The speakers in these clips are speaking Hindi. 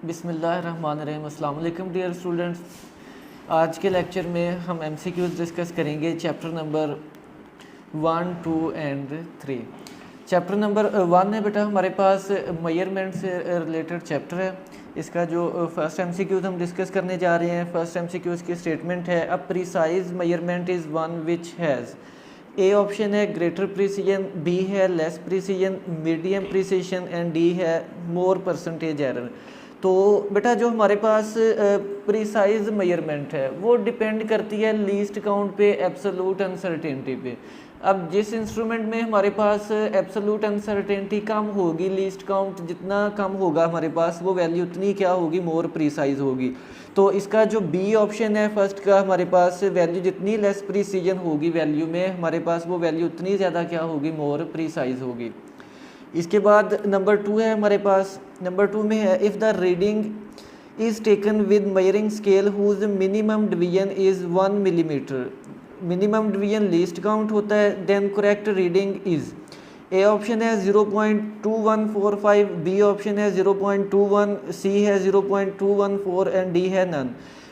बिस्मिल्लाहिर्रहमानिर्रहीम। अस्सलाम वालेकुम डियर स्टूडेंट्स। आज के लेक्चर में हम एमसीक्यूज़ डिस्कस करेंगे chapter number 1, 2 and 3। Chapter number 1 है बेटा हमारे पास मेजरमेंट से रिलेटेड चैप्टर है। इसका जो फर्स्ट एमसीक्यूज़ हम डिस्कस करने जा रहे हैं, फर्स्ट एमसीक्यूज़ की स्टेटमेंट है अ precise measurement is one which has a option है ग्रेटर प्रिसीजन, बी है less precision, medium precision and D है मोर परसेंटेज एरर। तो बेटा जो हमारे पास प्रिसाइज मेजरमेंट है वो डिपेंड करती है लीस्ट काउंट पे, एब्सोल्यूट अनसर्टेनिटी पे। अब जिस इंस्ट्रूमेंट में हमारे पास एब्सोल्यूट अनसर्टेनिटी कम होगी, लीस्ट काउंट जितना कम होगा हमारे पास वो वैल्यू उतनी क्या होगी, मोर प्रिसाइज होगी। तो इसका जो बी ऑप्शन है फर्स्ट का, हमारे पास वैल्यू जितनी लेस प्रिसीजन होगी वैल्यू में, हमारे पास वो वैल्यू उतनी ज़्यादा क्या होगी, मोर प्रिसाइज होगी। इसके बाद नंबर 2 है हमारे पास। नंबर 2 में है if the reading is taken with measuring scale whose minimum division is 1 millimetre, minimum division least count होता है, then correct reading is. A option है 0.2145, बी ऑप्शन है 0.21, सी है 0.214 एंड डी है नन।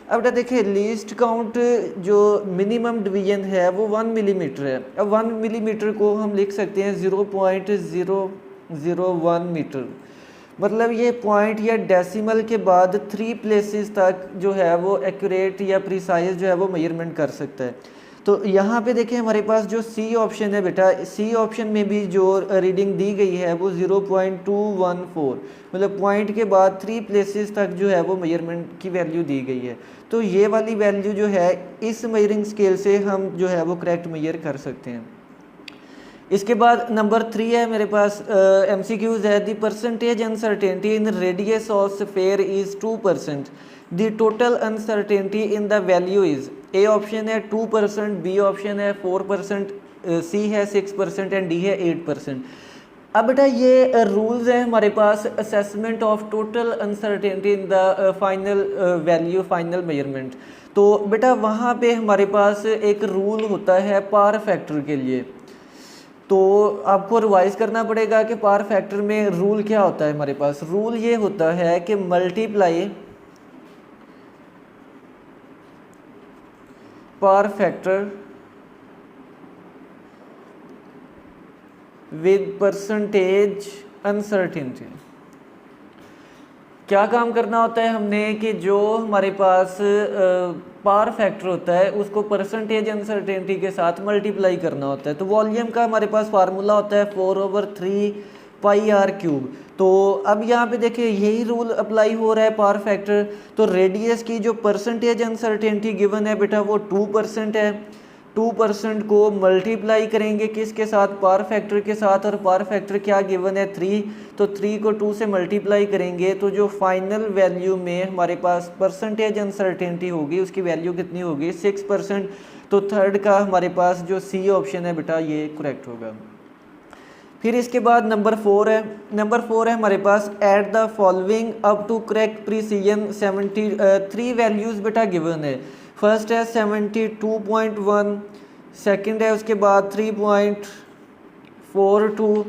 अब बेटा देखिए लीस्ट काउंट जो मिनिमम डिवीजन है वो 1 मिलीमीटर है। अब 1 मिलीमीटर को हम लिख सकते हैं 0.001 मीटर, मतलब ये पॉइंट या डेसिमल के बाद 3 प्लेसेस तक जो है वो एक्यूरेट या प्रिसाइज जो है वो मेजरमेंट कर सकता है। तो यहाँ पे देखें हमारे पास जो सी ऑप्शन है बेटा, सी ऑप्शन में भी जो रीडिंग दी गई है वो 0.214, मतलब पॉइंट के बाद 3 प्लेसेस तक जो है वो मेजरमेंट की वैल्यू दी गई है। तो ये वाली वैल्यू जो है इस मेजरिंग स्केल से हम जो है वो करेक्ट मेजर कर सकते हैं। इसके बाद नंबर 3 है मेरे पास एमसीक्यूज है the percentage uncertainty in radius of sphere is 2%, the total uncertainty in the value is. A option है 2%, बी ऑप्शन है 4%, सी है 6% एंड डी है 8%। अब बेटा ये रूल्स हैं हमारे पास assessment of total uncertainty in the final value, final measurement. तो बेटा वहाँ पे हमारे पास एक रूल होता है पावर फैक्टर के लिए, तो आपको रिवाइज करना पड़ेगा कि पावर फैक्टर में रूल क्या होता है। हमारे पास रूल ये होता है कि multiply power factor with percentage uncertainty. क्या काम करना होता है हमने कि जो हमारे पास पावर फैक्टर होता है उसको परसेंटेज अनसर्टेनिटी के साथ मल्टीप्लाई करना होता है। तो वॉल्यूम का हमारे पास फार्मूला होता है 4/3 पाई आर क्यूब। तो अब यहाँ पे देखिए यही रूल अप्लाई हो रहा है पावर फैक्टर। तो रेडियस की जो परसेंटेज अनसर्टेनिटी गिवन है बेटा वो 2% है। 2% को मल्टीप्लाई करेंगे किसके साथ, पावर फैक्टर के साथ, और पावर फैक्टर क्या गिवन है 3, तो 3 को 2 से मल्टीप्लाई करेंगे तो जो फाइनल वैल्यू में हमारे पास परसेंटेज अनसर्टेनिटी होगी उसकी वैल्यू कितनी होगी, 6%। तो थर्ड का हमारे पास जो सी ऑप्शन है बेटा ये करेक्ट होगा। फिर इसके बाद नंबर 4 है। नंबर 4 है हमारे पास add the following up to correct precision 73 values बेटा गिवन है। फर्स्ट है 72.1, सेकंड है उसके बाद 3.42,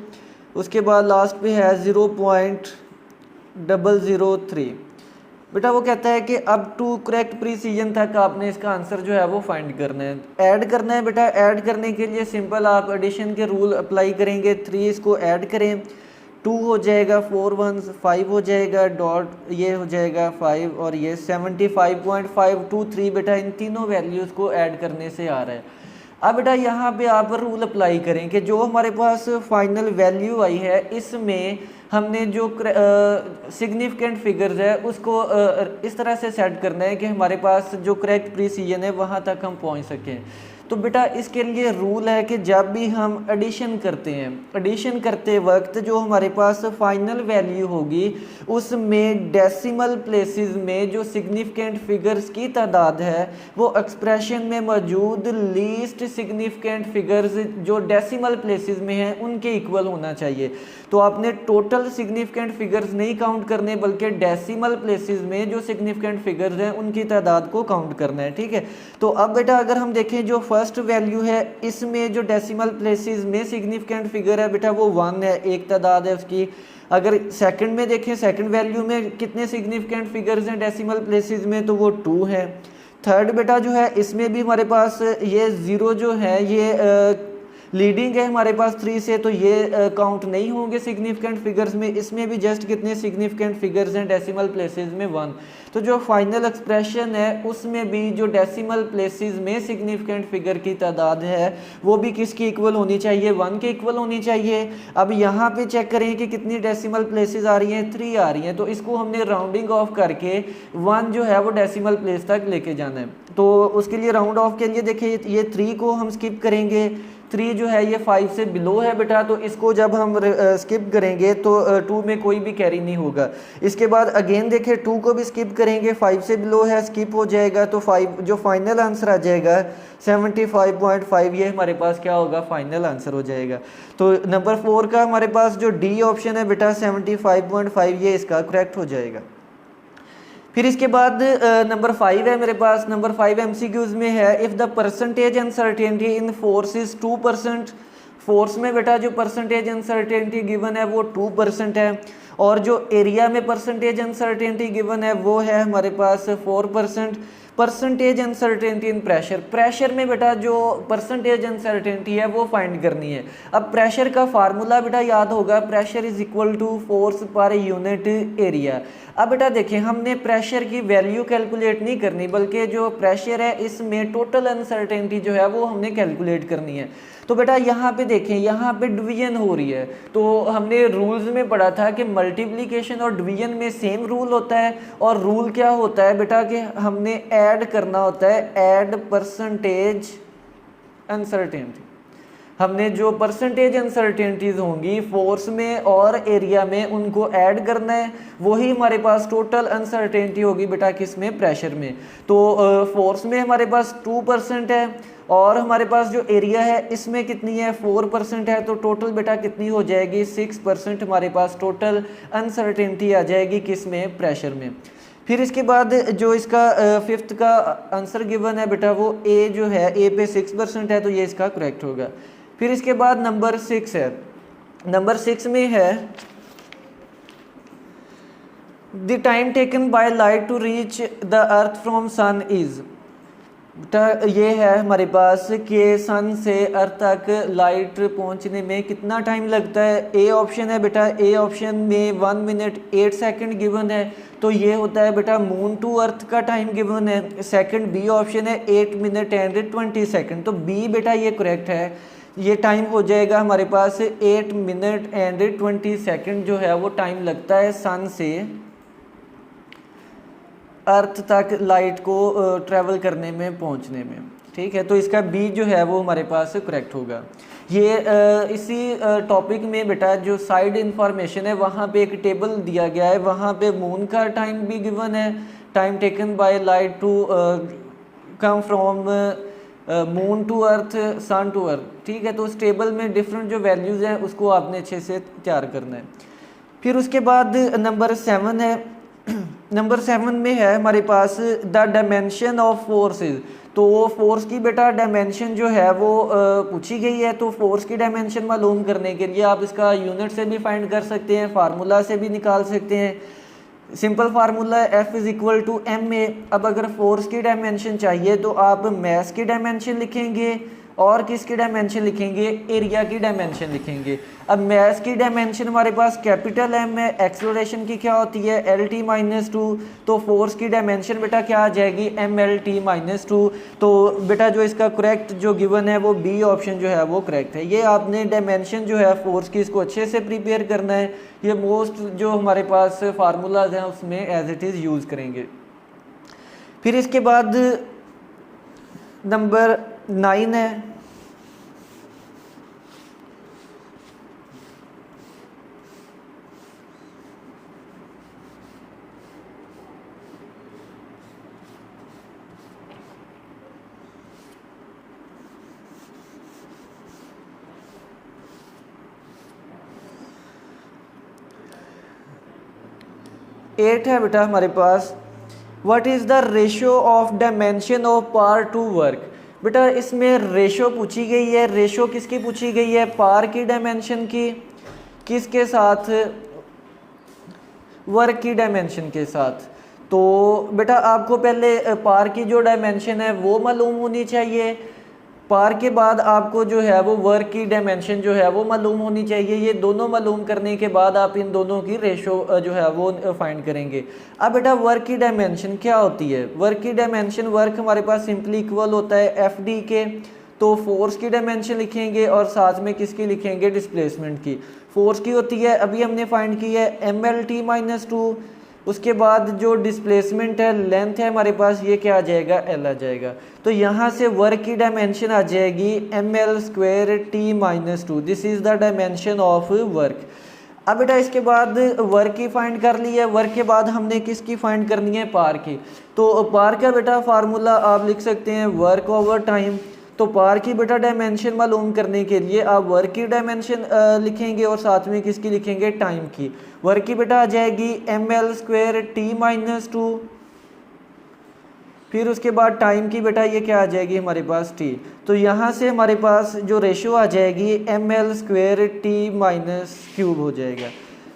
उसके बाद लास्ट पे है 0.003। बेटा वो कहता है कि अब टू करेक्ट प्रिसीजन तक आपने इसका आंसर जो है वो फाइंड करना है, ऐड करना है बेटा। ऐड करने के लिए सिंपल आप एडिशन के रूल अप्लाई करेंगे। 3 इसको ऐड करें, 2 हो जाएगा, 4 1s 5 हो जाएगा, डॉट ये हो जाएगा 5 और ये 75.523 बेटा इन तीनों वैल्यूज़ को ऐड करने से आ रहा है। अब बेटा यहाँ पे आप रूल अप्लाई करें कि जो हमारे पास फाइनल वैल्यू आई है इसमें हमने जो सिग्निफिकेंट फिगर्स है उसको इस तरह से सेट करना है कि हमारे पास जो करेक्ट प्रिसीजन है वहाँ तक हम पहुँच सकें। तो बेटा इसके लिए रूल है कि जब भी हम एडिशन करते हैं, एडिशन करते वक्त जो हमारे पास फाइनल वैल्यू होगी उसमें डेसिमल प्लेसेस में जो सिग्निफिकेंट फिगर्स की तादाद है वो एक्सप्रेशन में मौजूद लीस्ट सिग्निफिकेंट फिगर्स जो डेसिमल प्लेसेस में हैं उनके इक्वल होना चाहिए। तो आपने टोटल सिग्निफिकेंट फिगर्स नहीं काउंट करने बल्कि डेसिमल प्लेसेस में जो सिग्निफिकेंट फिगर्स हैं उनकी तादाद को काउंट करना है, ठीक है। तो अब बेटा अगर हम देखें जो फर्स्ट वैल्यू है इसमें जो डेसिमल प्लेसेस में सिग्निफिकेंट फिगर है बेटा वो 1 है, एक तादाद है उसकी। अगर सेकंड में देखें, सेकंड वैल्यू में कितने सिग्निफिकेंट फिगर्स हैं डेसिमल प्लेसेस में, तो वो 2 है। थर्ड बेटा जो है इसमें भी हमारे पास ये 0 जो है ये लीडिंग है हमारे पास 3 से, तो ये काउंट नहीं होंगे सिग्निफिकेंट फिगर्स में। इसमें भी जस्ट कितने सिग्निफिकेंट फिगर्स हैं डेसिमल प्लेसेस में 1। तो जो फाइनल एक्सप्रेशन है उसमें भी जो डेसिमल प्लेसेस में सिग्निफिकेंट फिगर की तादाद है वो भी किसकी इक्वल होनी चाहिए, 1 के इक्वल होनी चाहिए। अब यहाँ पे चेक करें कि कितनी डेसिमल प्लेसेस आ रही हैं, 3 आ रही हैं, तो इसको हमने राउंडिंग ऑफ करके 1 जो है वो डेसिमल प्लेस तक लेके जाना है। तो उसके लिए राउंड ऑफ के लिए देखिए ये 3 को हम स्किप करेंगे, 3 जो है ये 5 से बिलो है बेटा, तो इसको जब हम स्किप करेंगे तो 2 में कोई भी कैरी नहीं होगा। इसके बाद अगेन देखें 2 को भी स्किप करेंगे, 5 से बिलो है, स्किप हो जाएगा, तो 5 जो फाइनल आंसर आ जाएगा 75.5 ये हमारे पास क्या होगा, फाइनल आंसर हो जाएगा। तो नंबर 4 का हमारे पास जो डी ऑप्शन है बेटा 75.5 ये इसका करेक्ट हो जाएगा। फिर इसके बाद नंबर 5 है मेरे पास। नंबर 5 MCQs में है, if the percentage uncertainty in force is 2%। Force में बेटा जो परसेंटेज अनसर्टेनिटी गिवन है वो 2% है, और जो एरिया में परसेंटेज अनसर्टेनिटी गिवन है वो है हमारे पास 4%। परसेंटेज अनसर्टेनिटी इन प्रेशर, प्रेशर में बेटा जो परसेंटेज अनसर्टेनिटी है वो फाइंड करनी है। अब प्रेशर का फार्मूला बेटा याद होगा, pressure is equal to force per unit area. अब बेटा देखें हमने प्रेशर की वैल्यू कैलकुलेट नहीं करनी, बल्कि जो प्रेशर है इसमें टोटल अनसर्टेनिटी जो है वो हमने कैलकुलेट करनी है। तो बेटा यहाँ पे देखें, यहाँ पे डिवीजन हो रही है, तो हमने रूल्स में पढ़ा था कि मल्टीप्लिकेशन और डिवीजन में सेम रूल होता है, और रूल क्या होता है बेटा कि हमने ऐड करना होता है, ऐड परसेंटेज अनसर्टेनिटी। हमने जो परसेंटेज अनसर्टेनिटीज होंगी फोर्स में और एरिया में उनको ऐड करना है, वही हमारे पास टोटल अनसर्टेनिटी होगी बेटा किस में, प्रेशर में। तो फोर्स में हमारे पास 2% है, और हमारे पास जो एरिया है इसमें कितनी है, 4% है, तो टोटल बेटा कितनी हो जाएगी, 6% हमारे पास टोटल अनसर्टेनिटी आ जाएगी किस में, प्रेशर में। फिर इसके बाद जो इसका 5th का आंसर गिवन है बेटा वो ए जो है, ए पे 6% है, तो ये इसका करेक्ट होगा। फिर इसके बाद नंबर 6 है। नंबर 6 में है the time taken by light to reach the earth from sun is. बेटा ये है हमारे पास कि सन से अर्थ तक लाइट पहुंचने में कितना टाइम लगता है। ए ऑप्शन है बेटा, ए ऑप्शन में 1 मिनट 8 सेकंड गिवन है, तो ये होता है बेटा मून टू अर्थ का टाइम गिवन है। सेकंड बी ऑप्शन है 8 मिनट एंड 20 सेकंड, तो बी बेटा ये करेक्ट है, ये टाइम हो जाएगा हमारे पास 8 मिनट एंड 20 सेकंड जो है वो टाइम लगता है सन से अर्थ तक लाइट को ट्रैवल करने में, पहुंचने में। ठीक है, तो इसका बी जो है वो हमारे पास करेक्ट होगा। ये इसी टॉपिक में बेटा जो साइड इंफॉर्मेशन है वहाँ पे एक टेबल दिया गया है, वहाँ पे मून का टाइम भी गिवन है, time taken by light to come from moon to earth, sun to earth. ठीक है, तो उस टेबल में डिफरेंट जो वैल्यूज़ हैं उसको आपने अच्छे से तैयार करना है। फिर उसके बाद नंबर 7 है। नंबर 7 में है हमारे पास द डायमेंशन ऑफ फोर्सेस। तो फोर्स की बेटा डायमेंशन जो है वो पूछी गई है, तो फोर्स की डायमेंशन मालूम करने के लिए आप इसका यूनिट से भी फाइंड कर सकते हैं, फार्मूला से भी निकाल सकते हैं। सिंपल फार्मूला है F is equal to ma। अब अगर फोर्स की डायमेंशन चाहिए तो आप मास की डायमेंशन लिखेंगे और किसकी डायमेंशन लिखेंगे, एरिया की डायमेंशन लिखेंगे। अब मास की डायमेंशन हमारे पास कैपिटल M है, एक्सेलरेशन की क्या होती है LT-2, तो फोर्स की डायमेंशन बेटा क्या आ जाएगी MLT-2। तो बेटा जो इसका करेक्ट जो गिवन है वो बी ऑप्शन जो है वो करेक्ट है। ये आपने डायमेंशन जो है फोर्स की इसको अच्छे से प्रिपेयर करना है, ये मोस्ट जो हमारे पास फार्मूलाज हैं उसमें एज इट इज़ यूज़ करेंगे। फिर इसके बाद नंबर 9 है। एट है बेटा हमारे पास, what is the ratio of dimension of power to work. बेटा इसमें रेशो पूछी गई है, रेशो किसकी पूछी गई है, पार की डायमेंशन की, किसके साथ, वर्क की डायमेंशन के साथ। तो बेटा आपको पहले पार की जो डायमेंशन है वो मालूम होनी चाहिए, पार के बाद आपको जो है वो वर्क की डायमेंशन जो है वो मालूम होनी चाहिए। ये दोनों मालूम करने के बाद आप इन दोनों की रेशो जो है वो फाइंड करेंगे। अब बेटा वर्क की डायमेंशन क्या होती है? वर्क की डायमेंशन, वर्क हमारे पास सिंपली इक्वल होता है एफ डी के। तो फोर्स की डायमेंशन लिखेंगे और साथ में किसकी लिखेंगे? डिस्प्लेसमेंट की। फोर्स की होती है, अभी हमने फाइंड की है M L T minus two. उसके बाद जो डिस्प्लेसमेंट है, लेंथ है हमारे पास, ये क्या आ जाएगा? एल आ जाएगा। तो यहाँ से वर्क की डायमेंशन आ जाएगी M L square T minus two. This is the dimension of work. अब बेटा इसके बाद वर्क की फाइंड कर ली है, वर्क के बाद हमने किसकी फाइंड करनी है? पार की। तो पार का बेटा फार्मूला आप लिख सकते हैं वर्क ओवर टाइम। तो पार की बेटा डायमेंशन मालूम करने के लिए आप वर्क की डायमेंशन लिखेंगे और साथ में किसकी लिखेंगे? टाइम की। वर्क की बेटा आ जाएगी M L square T minus two. फिर उसके बाद टाइम की बेटा ये क्या आ जाएगी हमारे पास? टी। तो यहाँ से हमारे पास जो रेशो आ जाएगी M L square T minus cube हो जाएगा।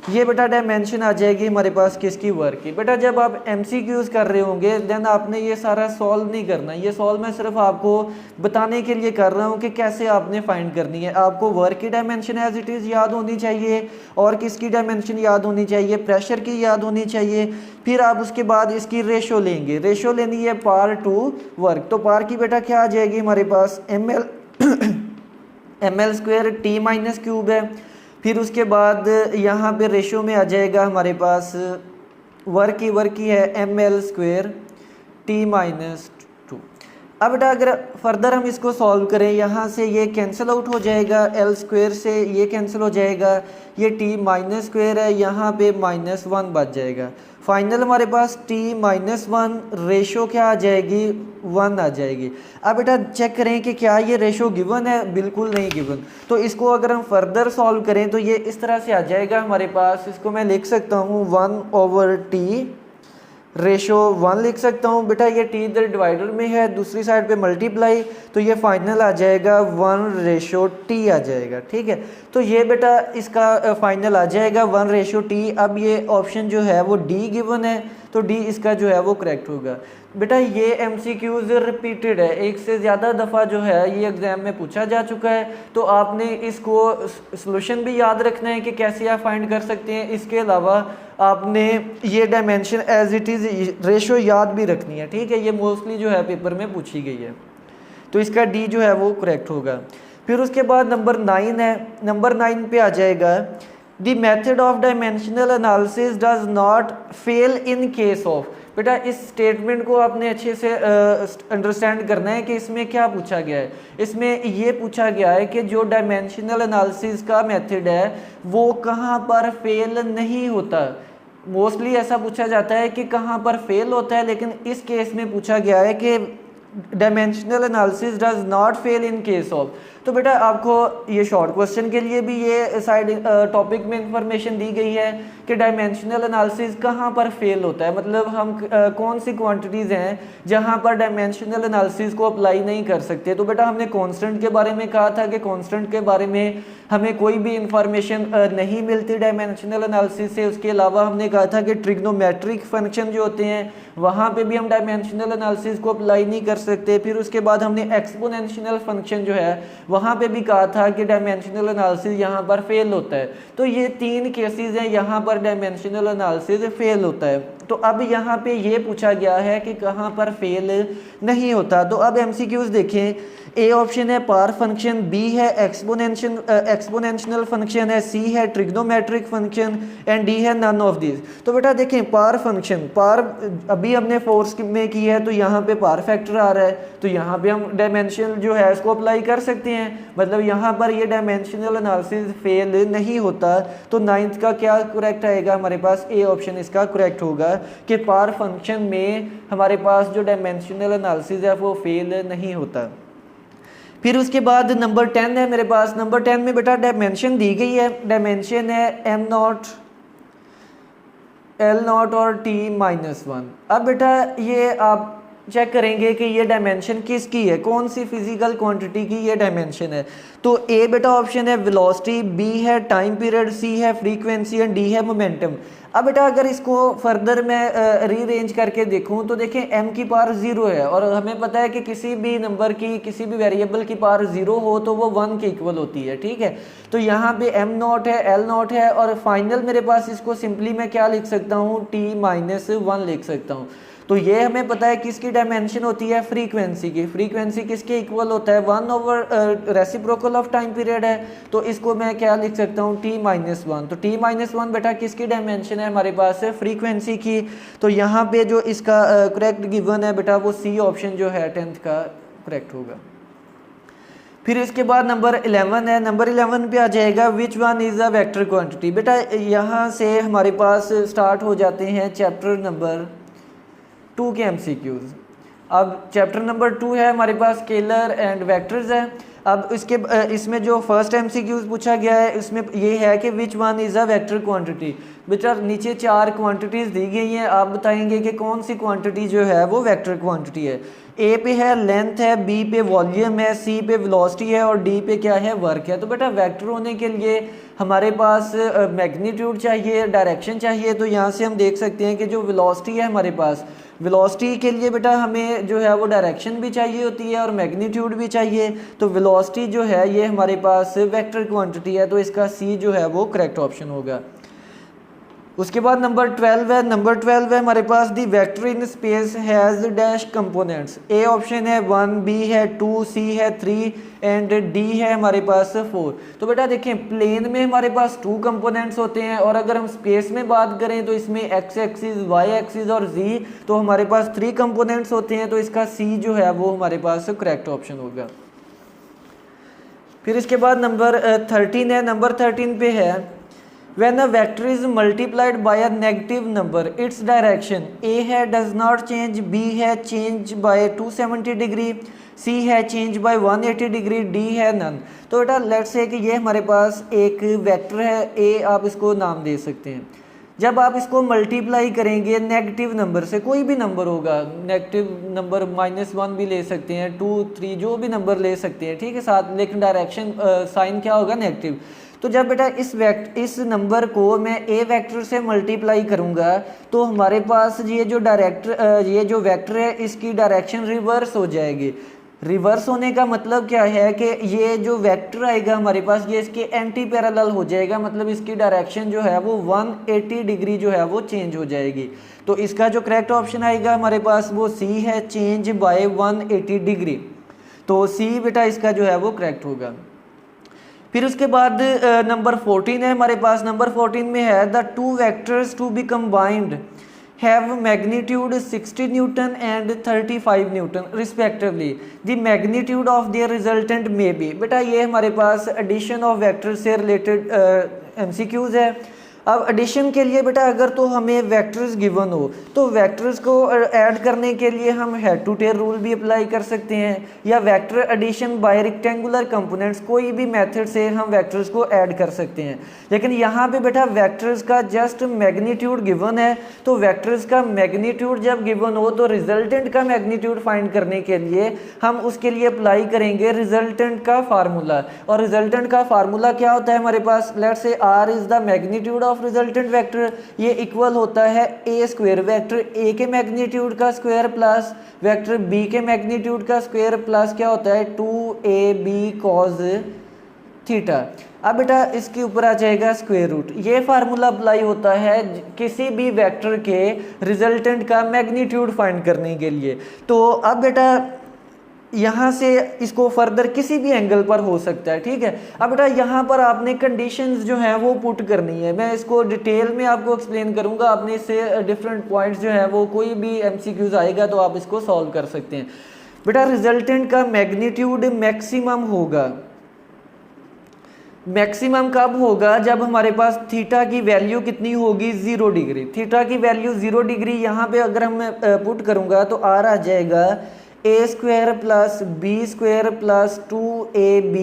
ये बेटा डायमेंशन आ जाएगी हमारे पास किसकी? वर्क की। बेटा जब आप MCQs कर रहे होंगे देन आपने ये सारा सॉल्व नहीं करना, ये सॉल्व मैं सिर्फ आपको बताने के लिए कर रहा हूँ कि कैसे आपने फाइंड करनी है। आपको वर्क की डायमेंशन एज इट इज़ याद होनी चाहिए और किसकी डायमेंशन याद होनी चाहिए? प्रेशर की याद होनी चाहिए। फिर आप उसके बाद इसकी रेशो लेंगे, रेशो लेनी है पार टू वर्क। तो पार की बेटा क्या आ जाएगी हमारे पास? M L square T minus cube है। फिर उसके बाद यहाँ पे रेशो में आ जाएगा हमारे पास वर्क की है M L square T minus two. अब बेटा अगर फर्दर हम इसको सॉल्व करें, यहाँ से ये कैंसिल आउट हो जाएगा, एल स्क्वेयर से ये कैंसिल हो जाएगा, ये टी माइनस स्क्वेयर है, यहाँ पे माइनस वन बच जाएगा। फाइनल हमारे पास टी माइनस वन, रेशो क्या आ जाएगी? वन आ जाएगी। अब बेटा चेक करें कि क्या ये रेशो गिवन है? बिल्कुल नहीं गिवन। तो इसको अगर हम फर्दर सॉल्व करें तो ये इस तरह से आ जाएगा हमारे पास। इसको मैं लिख सकता हूँ one over T ratio one लिख सकता हूँ। बेटा ये टी इधर डिवाइडर में है, दूसरी साइड पे मल्टीप्लाई, तो ये फाइनल आ जाएगा वन रेशो टी आ जाएगा। ठीक है, तो ये बेटा इसका फाइनल आ जाएगा वन रेशो टी। अब ये ऑप्शन जो है वो डी गिवन है, तो डी इसका जो है वो करेक्ट होगा। बेटा ये MCQs रिपीटेड है, एक से ज़्यादा दफ़ा जो है ये एग्ज़ाम में पूछा जा चुका है। तो आपने इसको सॉल्यूशन भी याद रखना है कि कैसे आप फाइंड कर सकते हैं। इसके अलावा आपने ये dimension as it is ratio याद भी रखनी है। ठीक है, ये मोस्टली जो है पेपर में पूछी गई है, तो इसका डी जो है वो करेक्ट होगा। फिर उसके बाद नंबर 9 है, नंबर 9 पे आ जाएगा the method of dimensional analysis does not fail in case of. बेटा इस स्टेटमेंट को आपने अच्छे से अंडरस्टैंड करना है कि इसमें क्या पूछा गया है। इसमें ये पूछा गया है कि जो डायमेंशनल एनालिसिस का मेथड है वो कहाँ पर फेल नहीं होता। मोस्टली ऐसा पूछा जाता है कि कहाँ पर फेल होता है, लेकिन इस केस में पूछा गया है कि dimensional analysis does not fail in case of. तो बेटा आपको ये शॉर्ट क्वेश्चन के लिए भी ये साइड टॉपिक में इंफॉर्मेशन दी गई है कि डायमेंशनल एनालिसिस कहाँ पर फेल होता है, मतलब हम कौन सी क्वांटिटीज़ हैं जहाँ पर डायमेंशनल एनालिसिस को अप्लाई नहीं कर सकते। तो बेटा हमने कांस्टेंट के बारे में कहा था कि कांस्टेंट के बारे में हमें कोई भी इंफॉर्मेशन नहीं मिलती डायमेंशनल एनालिसिस से। उसके अलावा हमने कहा था कि ट्रिग्नोमेट्रिक फंक्शन जो होते हैं वहाँ पे भी हम डायमेंशनल एनालिसिस को अप्लाई नहीं कर सकते। फिर उसके बाद हमने एक्सपोनेंशियल फंक्शन जो है वहाँ पे भी कहा था कि डायमेंशनल एनालिसिस यहाँ पर फेल होता है। तो ये 3 केसेस हैं यहाँ पर डायमेंशनल एनालिसिस फेल होता है। तो अब यहाँ पे ये पूछा गया है कि कहाँ पर फेल नहीं होता। तो अब MCQs देखें, ए ऑप्शन है पार फंक्शन, बी है एक्सपोनेंशियल फंक्शन है, सी है ट्रिग्नोमेट्रिक फंक्शन एंड डी है नन ऑफ दिस। तो बेटा देखें पार फंक्शन, पार अभी हमने फोर्स में की है तो यहाँ पे पार फैक्टर आ रहा है, तो यहाँ पे हम डायमेंशन जो है इसको अप्लाई कर सकते हैं, मतलब यहाँ पर ये डायमेंशनल एनालिसिस फेल नहीं होता। तो 9th का क्या करेक्ट आएगा हमारे पास? ए ऑप्शन इसका करेक्ट होगा कि पार फंक्शन में हमारे पास जो डायमेंशनल एनालिसिस है वो फेल नहीं होता। फिर उसके बाद नंबर 10 है मेरे पास। नंबर 10 में बेटा डायमेंशन दी गई है, डायमेंशन है m0, L0 और t-1। अब बेटा ये आप चेक करेंगे कि ये डायमेंशन किसकी है, कौन सी फिजिकल क्वांटिटी की ये डायमेंशन है। तो ए बेटा ऑप्शन है वेलोसिटी, बी है टाइम पीरियड, सी है फ्रीक्वेंसी एंड डी है मोमेंटम। अब बेटा अगर इसको फर्दर मैं रीअरेंज करके देखूं तो देखें m की पावर 0 है और हमें पता है कि किसी भी नंबर की किसी भी वेरिएबल की पावर 0 हो तो वो 1 के इक्वल होती है, ठीक है। तो यहाँ पे m नॉट है, l नॉट है और फाइनल मेरे पास इसको सिंपली मैं क्या लिख सकता हूँ, t-1 लिख सकता हूँ। तो ये हमें पता है किसकी डायमेंशन होती है, फ्रीक्वेंसी की। फ्रीक्वेंसी किसके इक्वल होता है, 1/, रेसिप्रोकल ऑफ टाइम पीरियड है, तो इसको मैं क्या लिख सकता हूँ, t-1। तो t-1 बेटा किसकी डायमेंशन है हमारे पास, फ्रीक्वेंसी की। तो यहाँ पे जो इसका करेक्ट गिवन है बेटा वो सी ऑप्शन जो है 10th का करेक्ट होगा। फिर इसके बाद नंबर 11 है, नंबर 11 पे आ जाएगा which one is a vector quantity. बेटा यहाँ से हमारे पास स्टार्ट हो जाते हैं चैप्टर नंबर 2 के MCQs। अब चैप्टर नंबर 2 है हमारे पास स्केलर एंड वेक्टर्स है। अब इसमें जो फर्स्ट MCQs पूछा गया है इसमें ये है कि which one is a vector quantity. बेटा नीचे 4 क्वांटिटीज़ दी गई हैं, आप बताएंगे कि कौन सी क्वांटिटी जो है वो वेक्टर क्वांटिटी है। ए पे है लेंथ है, बी पे वॉल्यूम है, सी पे वेलोसिटी है और डी पे क्या है, वर्क है। तो बेटा वेक्टर होने के लिए हमारे पास मैग्नीट्यूड चाहिए, डायरेक्शन चाहिए। तो यहाँ से हम देख सकते हैं कि जो वेलोसिटी है हमारे पास, वेलोसिटी के लिए बेटा हमें जो है वो डायरेक्शन भी चाहिए होती है और मैग्नीट्यूड भी चाहिए। तो वेलोसिटी जो है ये हमारे पास वेक्टर क्वांटिटी है, तो इसका सी जो है वो करेक्ट ऑप्शन होगा। उसके बाद नंबर 12 है, नंबर 12 है हमारे पास the vector in space has dash components. A option है 1, बी है 2, सी है 3 एंड डी है हमारे पास 4। तो बेटा देखें प्लेन में हमारे पास 2 कंपोनेंट्स होते हैं और अगर हम स्पेस में बात करें तो इसमें एक्स एक्सिस, वाई एक्सिस और जी, तो हमारे पास 3 कंपोनेंट्स होते हैं। तो इसका सी जो है वो हमारे पास करेक्ट ऑप्शन होगा। फिर इसके बाद नंबर 13 है, नंबर 13 पे है when a vector is multiplied by a negative number its direction a है does not change, b है change by 270 डिग्री, c है change by 180 डिग्री, d है none। तो बेटा लेट्स से कि ये हमारे पास एक वेक्टर है a, आप इसको नाम दे सकते हैं। जब आप इसको मल्टीप्लाई करेंगे नेगेटिव नंबर से, कोई भी नंबर होगा, नेगेटिव नंबर -1 भी ले सकते हैं, 2, 3 जो भी नंबर ले सकते हैं, ठीक है साथ, लेकिन डायरेक्शन साइन क्या होगा, नेगेटिव। तो जब बेटा इस नंबर को मैं ए वेक्टर से मल्टीप्लाई करूंगा तो हमारे पास ये जो वेक्टर है इसकी डायरेक्शन रिवर्स हो जाएगी। रिवर्स होने का मतलब क्या है कि ये जो वेक्टर आएगा हमारे पास ये इसके एंटी पैरेलल हो जाएगा, मतलब इसकी डायरेक्शन जो है वो 180 डिग्री जो है वो चेंज हो जाएगी। तो इसका जो करेक्ट ऑप्शन आएगा हमारे पास वो सी है, चेंज बाय 180 डिग्री। तो सी बेटा इसका जो है वो करेक्ट होगा। फिर उसके बाद नंबर 14 है हमारे पास, नंबर 14 में है the 2 vectors to be combined have magnitude 60 newton and 35 newton respectively, the magnitude of their resultant may be. बेटा ये हमारे पास एडिशन ऑफ वेक्टर्स से रिलेटेड MCQs है। अब एडिशन के लिए बेटा अगर तो हमें वेक्टर्स गिवन हो तो वेक्टर्स को ऐड करने के लिए हम हेड टू टेल रूल भी अप्लाई कर सकते हैं या vector addition by rectangular components, कोई भी मेथड से हम वेक्टर्स को ऐड कर सकते हैं। लेकिन यहाँ पे बेटा वेक्टर्स का जस्ट मैग्नीट्यूड गिवन है, तो वेक्टर्स का मैग्नीट्यूड जब गिवन हो तो रिजल्टेंट का मैग्नीट्यूड फाइंड करने के लिए हम उसके लिए अप्लाई करेंगे रिजल्टेंट का फार्मूला। और रिजल्टेंट का फार्मूला क्या होता है हमारे पास, let's say R is the magnitude of resultant vector, ये इक्वल होता है ए स्क्वायर, वेक्टर ए के मैग्नीट्यूड का स्क्वायर प्लस वेक्टर बी के मैग्नीट्यूड का स्क्वायर प्लस क्या होता है 2ab cos थीटा। अब बेटा इसके ऊपर आ जाएगा स्क्वायर रूट। ये फार्मूला अप्लाई होता है किसी भी वेक्टर के रिजल्टेंट का मैग्नीट्यूड फाइंड करने के लिए। तो अब बेटा यहाँ से इसको फर्दर किसी भी एंगल पर हो सकता है, ठीक है। अब बेटा यहाँ पर आपने कंडीशंस जो हैं वो पुट करनी है, मैं इसको डिटेल में आपको एक्सप्लेन करूँगा। आपने इससे डिफरेंट पॉइंट्स जो है वो कोई भी MCQs आएगा तो आप इसको सॉल्व कर सकते हैं। बेटा रिजल्टेंट का मैग्नीट्यूड मैक्सिमम होगा, मैक्सिमम कब होगा, जब हमारे पास थीटा की वैल्यू कितनी होगी 0 डिग्री। थीटा की वैल्यू 0 डिग्री यहाँ पे अगर हम पुट करूँगा तो आर आ जाएगा A square plus B square plus 2ab,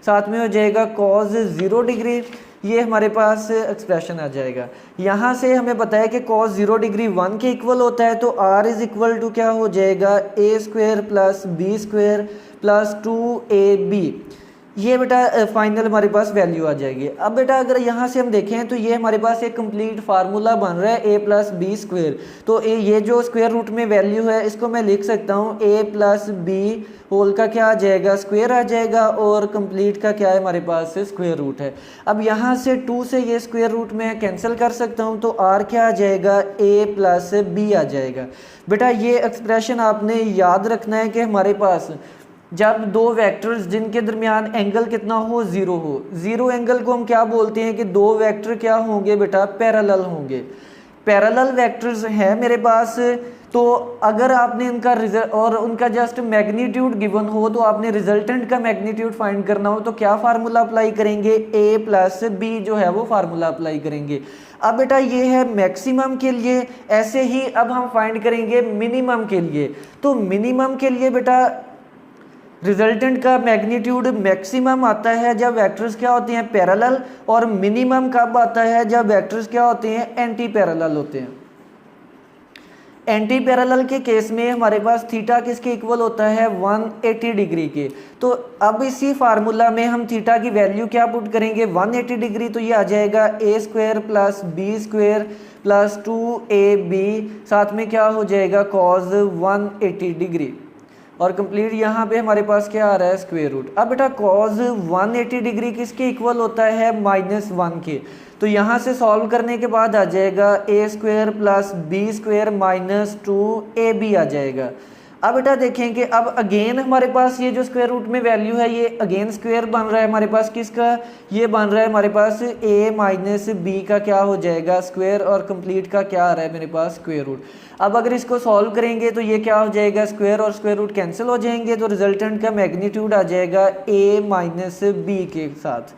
साथ में हो जाएगा cos 0 डिग्री। ये हमारे पास एक्सप्रेशन आ जाएगा। यहाँ से हमें पता है कि cos 0 डिग्री 1 के इक्वल होता है, तो r इज इक्वल टू क्या हो जाएगा a square plus B square plus 2ab। ये बेटा फाइनल हमारे पास वैल्यू आ जाएगी। अब बेटा अगर यहाँ से हम देखें तो ये हमारे पास एक कंप्लीट फार्मूला बन रहा है a प्लस बी स्क्वेयर। तो ये जो स्क्वायर रूट में वैल्यू है इसको मैं लिख सकता हूँ a प्लस बी होल का क्या आ जाएगा, स्क्वायर आ जाएगा, और कंप्लीट का क्या है हमारे पास स्क्वायर रूट है। अब यहाँ से 2 से ये स्क्वायर रूट में कैंसिल कर सकता हूँ तो r क्या आ जाएगा, a प्लस बी आ जाएगा। बेटा ये एक्सप्रेशन आपने याद रखना है कि हमारे पास जब दो वेक्टर्स जिनके दरमियान एंगल कितना हो, जीरो हो, जीरो एंगल को हम क्या बोलते हैं कि दो वेक्टर क्या होंगे बेटा, पैरेलल होंगे। पैरेलल वेक्टर्स हैं मेरे पास, तो अगर आपने इनका रिजल्ट और उनका जस्ट मैग्नीट्यूड गिवन हो तो आपने रिजल्टेंट का मैग्नीट्यूड फाइंड करना हो तो क्या फार्मूला अप्लाई करेंगे, a प्लस बी जो है वो फार्मूला अप्लाई करेंगे। अब बेटा ये है मैक्सिमम के लिए, ऐसे ही अब हम फाइंड करेंगे मिनिमम के लिए। तो मिनिमम के लिए बेटा रिजल्टेंट का मैग्नीट्यूड मैक्सिमम आता है जब वेक्टर्स क्या होते हैं, पैरेलल, और मिनिमम कब आता है जब वेक्टर्स क्या होते हैं, एंटी पैरेलल होते हैं। एंटी पैरेलल के केस में हमारे पास थीटा किसके इक्वल होता है, 180 डिग्री के। तो अब इसी फार्मूला में हम थीटा की वैल्यू क्या पुट करेंगे, 180 डिग्री, तो ये आ जाएगा a square plus B square plus 2ab, साथ में क्या हो जाएगा cos 180 डिग्री, और कंप्लीट यहाँ पे हमारे पास क्या आ रहा है, स्क्वायर रूट। अब बेटा cos 180 डिग्री किसके इक्वल होता है, -1 के। तो यहाँ से सॉल्व करने के बाद आ जाएगा a square plus B square minus 2ab आ जाएगा। अब बेटा देखें कि अब अगेन हमारे पास ये जो स्क्वायर रूट में वैल्यू है ये अगेन स्क्वायर बन रहा है हमारे पास किसका, ये बन रहा है हमारे पास a माइनस बी का क्या हो जाएगा, स्क्वायर, और कंप्लीट का क्या आ रहा है मेरे पास, स्क्वायर रूट। अब अगर इसको सॉल्व करेंगे तो ये क्या हो जाएगा, स्क्वायर और स्क्वायर रूट कैंसिल हो जाएंगे, तो रिजल्टेंट का मैग्नीट्यूड आ जाएगा a माइनस बी के साथ।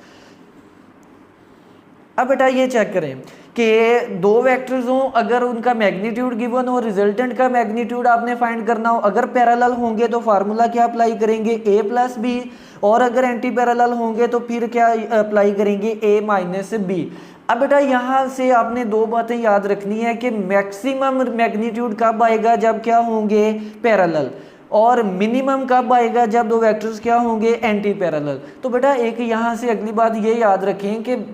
अब बेटा ये चेक करें कि दो वेक्टर्स हों, अगर उनका मैग्नीट्यूड गिवन हो, रिजल्टेंट का मैग्नीट्यूड आपने फाइंड करना हो, अगर पैरेलल होंगे तो फार्मूला क्या अप्लाई करेंगे, a प्लस बी, और अगर एंटी पैरेलल होंगे तो फिर क्या अप्लाई करेंगे, a माइनस बी। अब बेटा यहाँ से आपने दो बातें याद रखनी है कि मैक्सिमम मैग्नीट्यूड कब आएगा, जब क्या होंगे, पैरेलल, और मिनिमम कब आएगा, जब दो वेक्टर्स क्या होंगे, एंटी पैरेलल। तो बेटा एक यहाँ से अगली बात ये याद रखें कि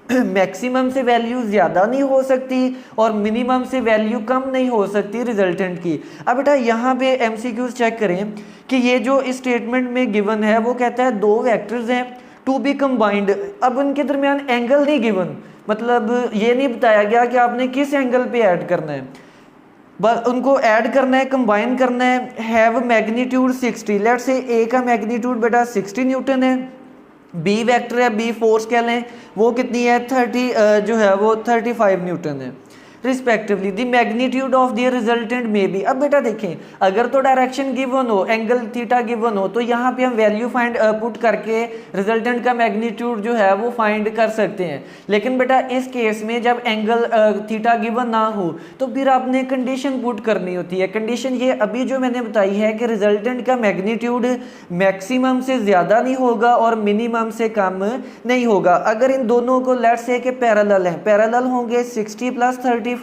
मैक्सिमम से वैल्यू ज़्यादा नहीं हो सकती और मिनिमम से वैल्यू कम नहीं हो सकती रिजल्टेंट की। अब बेटा यहाँ पे एमसीक्यूज चेक करें कि ये जो इस स्टेटमेंट में गिवन है वो कहता है दो वेक्टर्स हैं टू बी कंबाइंड। अब उनके दरमियान एंगल नहीं गिवन, मतलब ये नहीं बताया गया कि आपने किस एंगल पे ऐड करना है, बस उनको ऐड करना है, कंबाइन करना है। हैव मैग्नीट्यूड 60, लेट्स से ए का मैग्नीट्यूड बेटा 60 न्यूटन है, बी वेक्टर है, बी फोर्स कह लें, वो कितनी है 30 जो है वो 35 न्यूटन है respectively. The magnitude of the resultant में बी। अब बेटा देखें अगर तो डायरेक्शन गिवन हो, एंगल थीटा गिवन हो, तो यहाँ पे हम वैल्यू फाइंड पुट करके रिजल्टेंट का मैग्नीट्यूड जो है वो फाइंड कर सकते हैं। लेकिन बेटा इस केस में जब एंगल थीटा गिवन ना हो तो फिर आपने कंडीशन पुट करनी होती है। कंडीशन ये अभी जो मैंने बताई है कि रिजल्टेंट का मैग्नीट्यूड मैक्सिमम से ज़्यादा नहीं होगा और मिनिमम से कम नहीं होगा। अगर इन दोनों को लेट्स से कि पैरेलल है, पैरेलल होंगे 60 प्लस 35,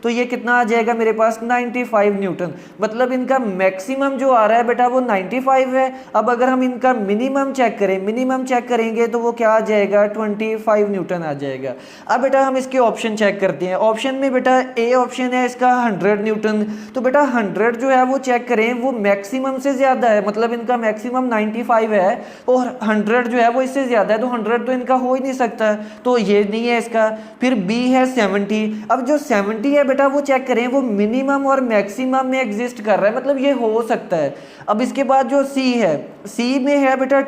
तो ये कितना आ जाएगा मेरे पास 95 न्यूटन, मतलब इनका मैक्सिमम जो आ रहा है बेटा वो 95 है। अब अगर हम इनका मिनिमम चेक करें, मिनिमम चेक करेंगे तो वो क्या आ जाएगा 25 न्यूटन आ जाएगा। अब बेटा हम इसके ऑप्शन चेक करते हैं। ऑप्शन में बेटा ए ऑप्शन है इसका 100 न्यूटन, तो बेटा 100 जो है वो चेक करें वो मैक्सिमम से ज्यादा है, मतलब इनका मैक्सिमम 95 है और 100 जो है वो इससे ज्यादा है, तो 100 तो इनका हो ही नहीं सकता, तो ये नहीं है इसका। फिर बी है 70, अब जो 70 है बेटा वो चेक करें वो मिनिमम और मैक्सिमम में एग्जिस्ट कर रहा है, मतलब ये हो सकता है। अब इसके बाद जो सी है, सी में है बेटा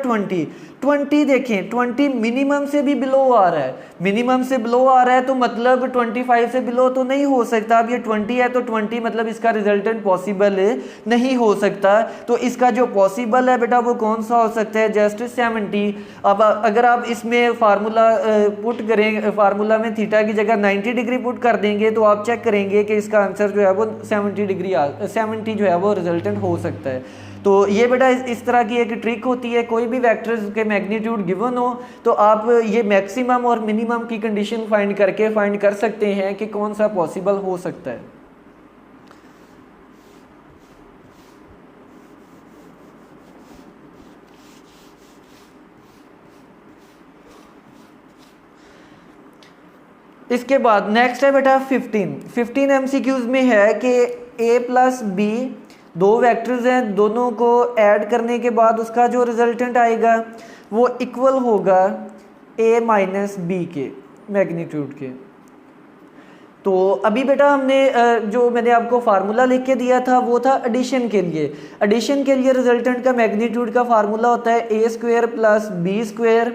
20 देखें 20 मिनिमम से भी बिलो आ रहा है, मिनिमम से बिलो आ रहा है तो मतलब 25 से बिलो तो नहीं हो सकता। अब ये 20 है तो 20 मतलब इसका रिजल्टेंट पॉसिबल नहीं हो सकता, तो इसका जो पॉसिबल है बेटा वो कौन सा हो सकता है, जस्ट 70। अब अगर आप इसमें फार्मूला पुट करें, फार्मूला में थीटा की जगह 90 डिग्री पुट कर देंगे तो आप चेक करेंगे कि इसका आंसर जो है वो 70 डिग्री 70 जो है वो रिजल्टेंट हो सकता है। तो ये बेटा इस तरह की एक ट्रिक होती है, कोई भी वेक्टर्स के मैग्नीट्यूड गिवन हो तो आप ये मैक्सिमम और मिनिमम की कंडीशन फाइंड करके फाइंड कर सकते हैं कि कौन सा पॉसिबल हो सकता है। इसके बाद नेक्स्ट है बेटा 15 एमसीक्यूज में है कि a प्लस बी दो वेक्टर्स हैं, दोनों को ऐड करने के बाद उसका जो रिजल्टेंट आएगा वो इक्वल होगा a माइनस बी के मैग्नीट्यूड के। तो अभी बेटा हमने जो मैंने आपको फार्मूला लिख के दिया था वो था एडिशन के लिए। एडिशन के लिए रिजल्टेंट का मैग्नीट्यूड का फार्मूला होता है A square plus B square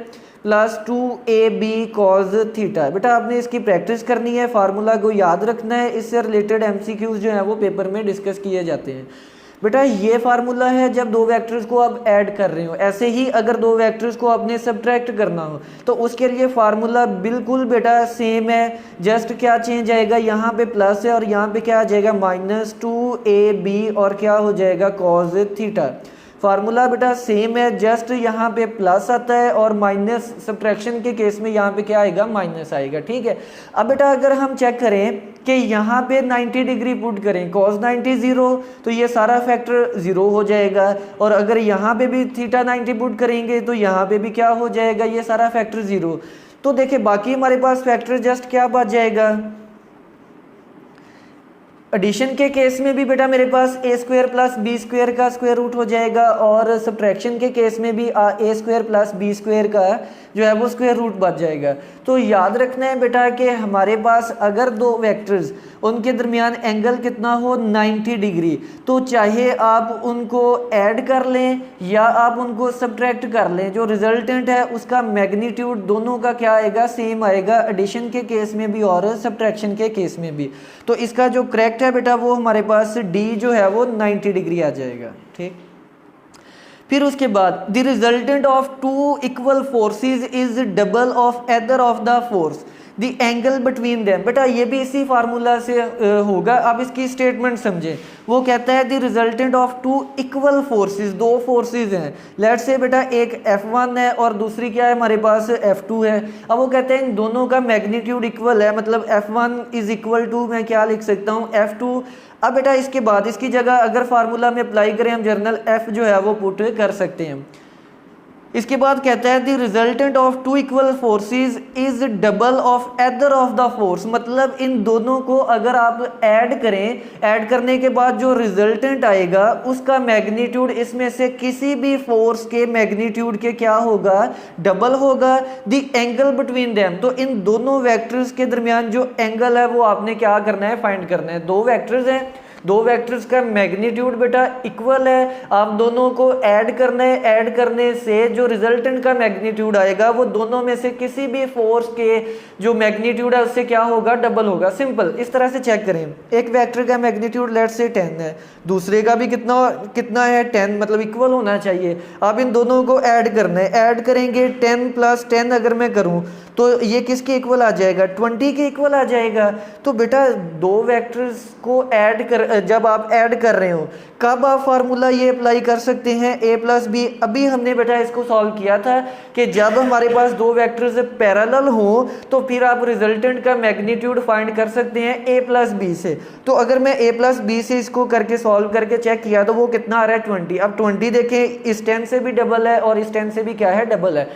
plus 2ab cos theta. बेटा आपने इसकी प्रैक्टिस करनी है, फार्मूला को याद रखना है, इससे रिलेटेड एमसीक्यूज जो हैं वो पेपर में डिस्कस किए जाते हैं। बेटा ये फार्मूला है जब दो वेक्टर्स को आप ऐड कर रहे हो। ऐसे ही अगर दो वेक्टर्स को आपने सब्ट्रैक्ट करना हो तो उसके लिए फार्मूला बिल्कुल बेटा सेम है, जस्ट क्या चेंज आएगा, यहाँ पे प्लस है और यहाँ पे क्या आ जाएगा -2ab और क्या हो जाएगा कॉज थीटा। फार्मूला बेटा सेम है, जस्ट यहाँ पे प्लस आता है और माइनस सब्ट्रैक्शन के केस में यहाँ पे क्या आएगा माइनस आएगा। ठीक है। अब बेटा अगर हम चेक करें कि यहाँ पे 90 डिग्री पुट करें cos 90 0 तो ये सारा फैक्टर 0 हो जाएगा, और अगर यहाँ पे भी थीटा 90 पुट करेंगे तो यहाँ पे भी क्या हो जाएगा, ये सारा फैक्टर 0। तो देखिए बाकी हमारे पास फैक्टर जस्ट क्या बच जाएगा। एडिशन के केस में भी बेटा मेरे पास ए स्क्वायर प्लस बी स्क्वायर का स्क्वायर रूट हो जाएगा, और सब्ट्रैक्शन के केस में भी ए स्क्वायर प्लस बी स्क्वायर का जो है वो स्क्वायर रूट बच जाएगा। तो याद रखना है बेटा कि हमारे पास अगर दो वेक्टर्स उनके दरमियान एंगल कितना हो 90 डिग्री, तो चाहे आप उनको ऐड कर लें या आप उनको सब्ट्रैक्ट कर लें, जो रिजल्टेंट है उसका मैग्नीट्यूड दोनों का क्या आएगा सेम आएगा, एडिशन के केस में भी और सब्ट्रैक्शन के केस में भी। तो इसका जो करेक्ट है बेटा वो हमारे पास डी जो है वो 90 डिग्री आ जाएगा। ठीक। फिर उसके बाद the resultant of two equal forces is double of either of the force the angle between them. बेटा ये भी इसी फार्मूला से होगा। अब इसकी स्टेटमेंट समझे। वो कहता है the resultant of two equal forces, दो फोर्सेस हैं, लेट्स से बेटा एक F1 है और दूसरी क्या है हमारे पास F2 है। अब वो कहते हैं इन दोनों का मैग्नीट्यूड इक्वल है, मतलब F1 इज इक्वल टू मैं क्या लिख सकता हूँ F2। अब बेटा इसके बाद इसकी जगह अगर फार्मूला में अप्लाई करें हम जर्नल F जो है वो पुट कर सकते हैं। इसके बाद कहता है the resultant of two equal forces is double of either of the force, मतलब इन दोनों को अगर आप ऐड करें, ऐड करने के बाद जो रिजल्टेंट आएगा उसका मैग्नीट्यूड इसमें से किसी भी फोर्स के मैग्नीट्यूड के क्या होगा डबल होगा। द एंगल बिटवीन देम, तो इन दोनों वेक्टर्स के दरमियान जो एंगल है वो आपने क्या करना है फाइंड करना है। दो वेक्टर्स हैं, दो वेक्टर्स का मैग्नीट्यूड बेटा इक्वल है, आप दोनों को ऐड करना है, ऐड करने से जो रिजल्टेंट का मैग्नीट्यूड आएगा वो दोनों में से किसी भी फोर्स के जो मैग्नीट्यूड है उससे क्या होगा डबल होगा। सिंपल इस तरह से चेक करें। एक वेक्टर का मैग्नीट्यूड लेट्स से 10 है, दूसरे का भी कितना है 10, मतलब इक्वल होना चाहिए। आप इन दोनों को ऐड करना है, ऐड करेंगे 10 + 10 अगर मैं करूं तो ये किसके इक्वल आ जाएगा 20 के इक्वल आ जाएगा। तो बेटा दो वेक्टर्स को ऐड कर जब आप ऐड कर रहे हो कब आप फार्मूला ये अप्लाई कर सकते हैं a + b। अभी हमने बेटा इसको सॉल्व किया था कि जब हमारे पास दो वेक्टर्स पैरेलल हो तो फिर आप रिजल्टेंट का मैग्नीट्यूड फाइंड कर सकते हैं a + b से। तो अगर मैं a + b से इसको करके सॉल्व करके चेक किया तो वो कितना आ रहा है 20। अब 20 देखें इस 10 से भी डबल है और इस 10 से भी क्या है डबल है।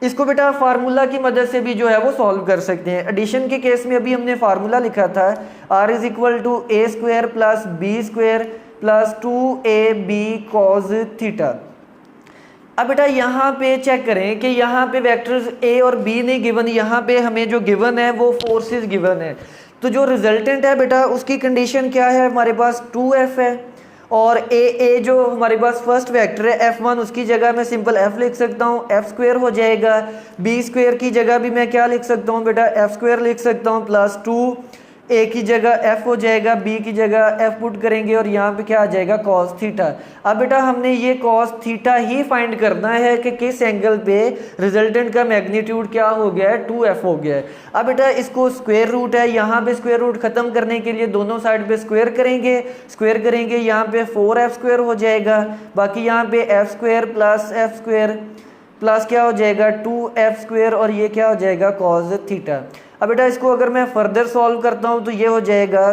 इसको बेटा फार्मूला की मदद से भी जो है वो सॉल्व कर सकते हैं। एडिशन के केस में अभी हमने फार्मूला लिखा था r = a² + b² + 2ab cos theta. अब बेटा यहाँ पे चेक करें कि यहाँ पे वेक्टर्स a और b नहीं गिवन, यहाँ पे हमें जो गिवन है वो फोर्सेस गिवन है। तो जो रिजल्टेंट है बेटा उसकी कंडीशन क्या है, हमारे पास 2f है और a जो हमारे पास फर्स्ट वेक्टर है F1 उसकी जगह मैं सिंपल f लिख सकता हूँ, f² हो जाएगा। b² की जगह भी मैं क्या लिख सकता हूँ बेटा f² लिख सकता हूँ प्लस 2 a की जगह f हो जाएगा, b की जगह f पुट करेंगे और यहाँ पे क्या आ जाएगा cos थीटा। अब बेटा हमने ये cos थीटा ही फाइंड करना है कि किस एंगल पे रिजल्टेंट का मैग्नीट्यूड क्या हो गया है 2f हो गया है। अब बेटा इसको स्क्वायर रूट है, यहाँ पे स्क्वायर रूट खत्म करने के लिए दोनों साइड पे स्क्वायर करेंगे, यहाँ पे 4f² हो जाएगा, बाकी यहाँ पे f² + f² प्लस क्या हो जाएगा 2f² और ये क्या हो जाएगा cos थीटा। अब बेटा इसको अगर मैं फर्दर सॉल्व करता हूँ तो ये हो जाएगा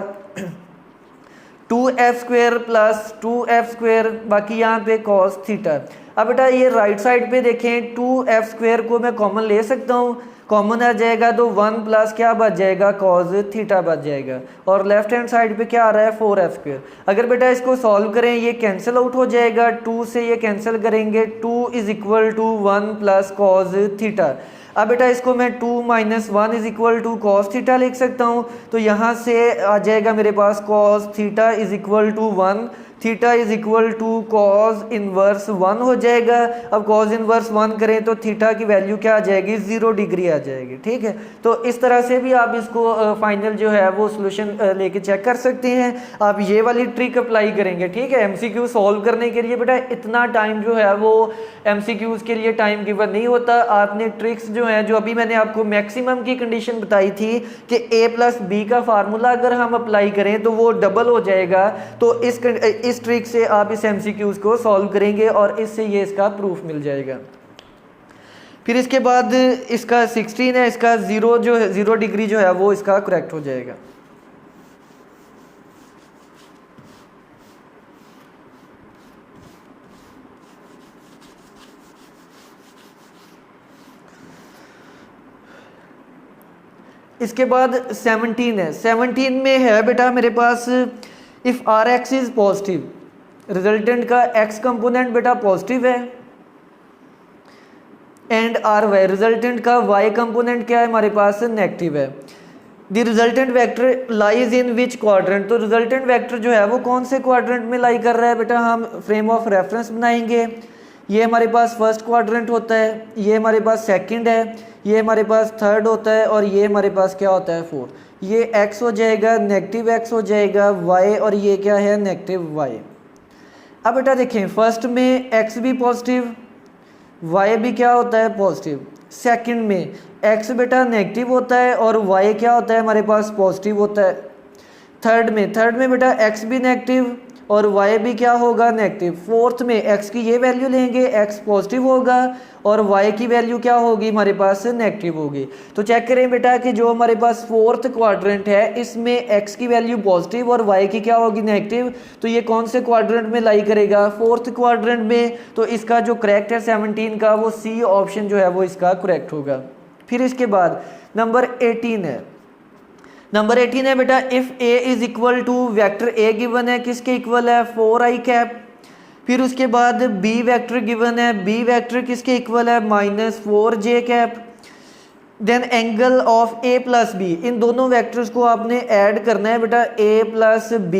2f² + 2f², बाकी यहाँ पे cos थीटा। अब बेटा ये राइट साइड पे देखें 2f² को मैं कॉमन ले सकता हूँ, कॉमन आ जाएगा तो 1 प्लस क्या बच जाएगा, कॉज थीटा बच जाएगा। और लेफ्ट हैंड साइड पे क्या आ रहा है, 4f²। अगर बेटा इसको सॉल्व करें, ये कैंसिल आउट हो जाएगा, 2 से ये कैंसिल करेंगे, 2 is equal to 1 plus cos theta. अब बेटा इसको मैं 2 minus 1 is equal to cos theta लिख सकता हूँ। तो यहाँ से आ जाएगा मेरे पास cos theta is equal to 1, theta is equal to cos inverse 1 हो जाएगा। अब कॉस इनवर्स 1 करें तो थीटा की वैल्यू क्या आ जाएगी, 0 डिग्री आ जाएगी। ठीक है, तो इस तरह से भी आप इसको फाइनल जो है वो सोल्यूशन लेके चेक कर सकते हैं। आप ये वाली ट्रिक अप्लाई करेंगे। ठीक है, एमसीक्यू सॉल्व करने के लिए बेटा इतना टाइम जो है वो एमसीक्यूज के लिए टाइम गिवन नहीं होता। आपने ट्रिक्स जो है, जो अभी मैंने आपको मैक्सिमम की कंडीशन बताई थी कि a प्लस बी का फार्मूला अगर हम अप्लाई करें तो वो डबल हो जाएगा। तो इस ट्रिक से आप इस एमसीक्यूज को सॉल्व करेंगे और इससे ये इसका प्रूफ मिल जाएगा। फिर इसके बाद इसका 16 है, इसका 0 डिग्री जो है वो इसका करेक्ट हो जाएगा। इसके बाद 17 है। 17 में है बेटा मेरे पास if R X is positive, resultant का एक्स कंपोनेंट बेटा पॉजिटिव है, एंड आर वाई, रिजल्टेंट का वाई कंपोनेंट क्या है हमारे पास, नेगेटिव है। The resultant vector lies in which quadrant, तो रिजल्टेंट वेक्टर जो है वो कौन से क्वाड्रेंट में लाई कर रहा है बेटा, हम फ्रेम ऑफ रेफरेंस बनाएंगे। ये हमारे पास फर्स्ट क्वाड्रेंट होता है, ये हमारे पास सेकंड है, ये हमारे पास थर्ड होता है, और ये हमारे पास क्या होता है, फोर्थ। ये x हो जाएगा, नेगेटिव x हो जाएगा, y, और ये क्या है, नेगेटिव y। अब बेटा देखें, फर्स्ट में x भी पॉजिटिव, y भी क्या होता है, पॉजिटिव। सेकंड में x बेटा नेगेटिव होता है और y क्या होता है हमारे पास, पॉजिटिव होता है। थर्ड में बेटा x भी नेगेटिव और y भी क्या होगा, नेगेटिव। फोर्थ में x की ये वैल्यू लेंगे, x पॉजिटिव होगा और y की वैल्यू क्या होगी हमारे पास, नेगेटिव होगी। तो चेक करें बेटा कि जो हमारे पास फोर्थ क्वाड्रेंट है इसमें x की वैल्यू पॉजिटिव और y की क्या होगी, नेगेटिव। तो ये कौन से क्वाड्रेंट में लाई करेगा, फोर्थ क्वाड्रेंट में। तो इसका जो करेक्ट है 17 का, वो सी ऑप्शन जो है वो इसका करेक्ट होगा। फिर इसके बाद नंबर 18 है। नंबर 18 है बेटा if a is equal to vector a given है, किसके इक्वल है, 4i कैप। फिर उसके बाद b वेक्टर गिवन है, b वेक्टर किसके इक्वल है, -4j cap. Then angle of a plus b, इन दोनों वेक्टर्स को आपने ऐड करना है बेटा, a plus b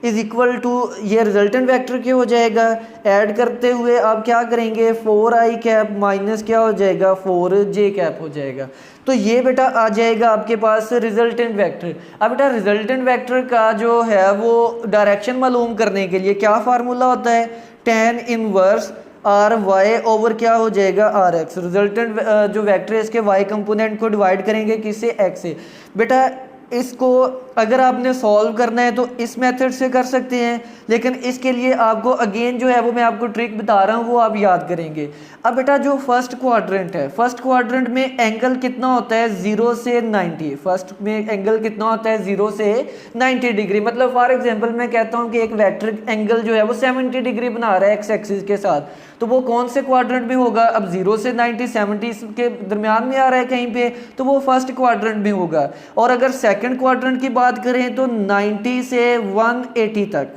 is equal to, ये रिजल्टेंट वेक्टर क्या हो जाएगा, ऐड करते हुए आप क्या करेंगे, 4i कैप माइनस क्या हो जाएगा, 4j कैप हो जाएगा। तो ये बेटा आ जाएगा आपके पास रिजल्टेंट वेक्टर। अब बेटा रिजल्टेंट वेक्टर का जो है वो डायरेक्शन मालूम करने के लिए क्या फार्मूला होता है, tan inverse R Y over क्या हो जाएगा, आर एक्स। रिजल्टेंट जो वेक्टर है इसके वाई कंपोनेंट को डिवाइड करेंगे किससे, एक्स से। बेटा इसको अगर आपने सॉल्व करना है तो इस मेथड से कर सकते हैं, लेकिन इसके लिए आपको अगेन जो है वो मैं आपको ट्रिक बता रहा हूँ वो आप याद करेंगे। अब बेटा जो फर्स्ट क्वाड्रेंट है, फर्स्ट क्वाड्रेंट में एंगल कितना होता है, 0 से 90। फर्स्ट में एंगल कितना होता है, 0 से 90 डिग्री। मतलब फॉर एग्जांपल मैं कहता हूँ कि एक वेक्टर एंगल जो है वो 70 डिग्री बना रहा है एक्स एक्सिस के साथ, तो वो कौन से क्वाड्रेंट में होगा, अब 0 से 90 70 के दरमियान में आ रहा है कहीं पे, तो वो फर्स्ट क्वाड्रेंट में होगा। और अगर सेकंड क्वाड्रेंट की बात करें तो 90 से 180 तक,